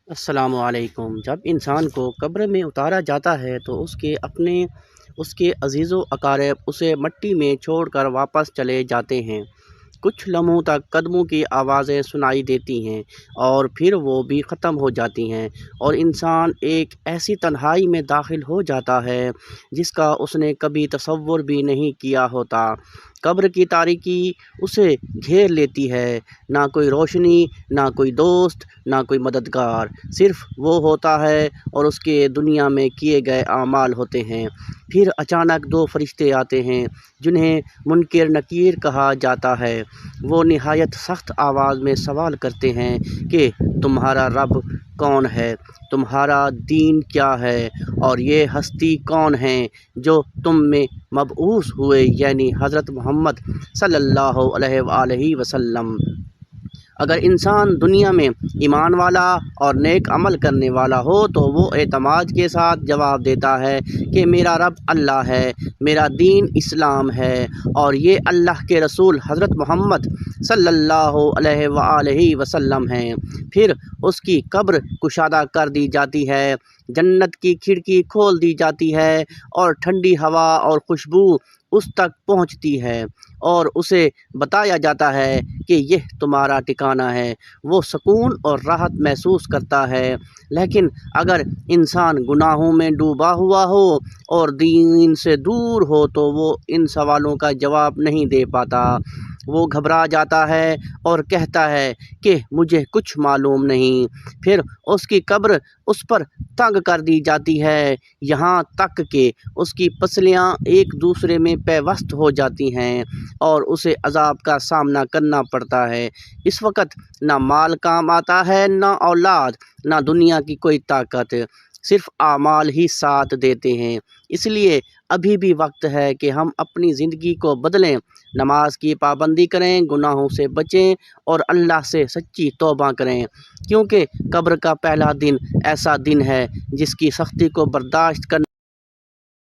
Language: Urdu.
السلام علیکم۔ جب انسان کو قبر میں اتارا جاتا ہے تو اس کے عزیز و اقارب اسے مٹی میں چھوڑ کر واپس چلے جاتے ہیں۔ کچھ لمحوں تک قدموں کی آوازیں سنائی دیتی ہیں اور پھر وہ بھی ختم ہو جاتی ہیں، اور انسان ایک ایسی تنہائی میں داخل ہو جاتا ہے جس کا اس نے کبھی تصور بھی نہیں کیا ہوتا۔ قبر کی تاریکی اسے گھیر لیتی ہے، نہ کوئی روشنی، نہ کوئی دوست، نہ کوئی مددگار، صرف وہ ہوتا ہے اور اس کے دنیا میں کیے گئے اعمال ہوتے ہیں۔ پھر اچانک دو فرشتے آتے ہیں جنہیں منکر نکیر کہا جاتا ہے۔ وہ نہایت سخت آواز میں سوال کرتے ہیں کہ تمہارا رب کون ہے، تمہارا دین کیا ہے، اور یہ ہستی کون ہیں جو تم میں مبعوث ہوئے، یعنی حضرت محمد صلی اللہ علیہ وآلہ وسلم۔ اگر انسان دنیا میں ایمان والا اور نیک عمل کرنے والا ہو تو وہ اعتماد کے ساتھ جواب دیتا ہے کہ میرا رب اللہ ہے، میرا دین اسلام ہے، اور یہ اللہ کے رسول حضرت محمد صلی اللہ علیہ وآلہ وسلم ہیں۔ پھر اس کی قبر کشادہ کر دی جاتی ہے، جنت کی کھڑکی کھول دی جاتی ہے اور ٹھنڈی ہوا اور خوشبو اس تک پہنچتی ہے، اور اسے بتایا جاتا ہے کہ یہ تمہارا ٹھکانہ ہے۔ وہ سکون اور راحت محسوس کرتا ہے، لیکن اگر انسان گناہوں میں ڈوبا ہوا ہو اور دین سے دور ہو تو وہ ان سوالوں کا جواب نہیں دے پاتا۔ وہ گھبرا جاتا ہے اور کہتا ہے کہ مجھے کچھ معلوم نہیں۔ پھر اس کی قبر اس پر تنگ کر دی جاتی ہے، یہاں تک کہ اس کی پسلیاں ایک دوسرے میں پیوست ہو جاتی ہیں اور اسے عذاب کا سامنا کرنا پڑتا ہے۔ اس وقت نہ مال کام آتا ہے، نہ اولاد، نہ دنیا کی کوئی طاقت، صرف اعمال ہی ساتھ دیتے ہیں۔ اس لیے ابھی بھی وقت ہے کہ ہم اپنی زندگی کو بدلیں، نماز کی پابندی کریں، گناہوں سے بچیں اور اللہ سے سچی توبہ کریں، کیونکہ قبر کا پہلا دن ایسا دن ہے جس کی سختی کو برداشت کرنا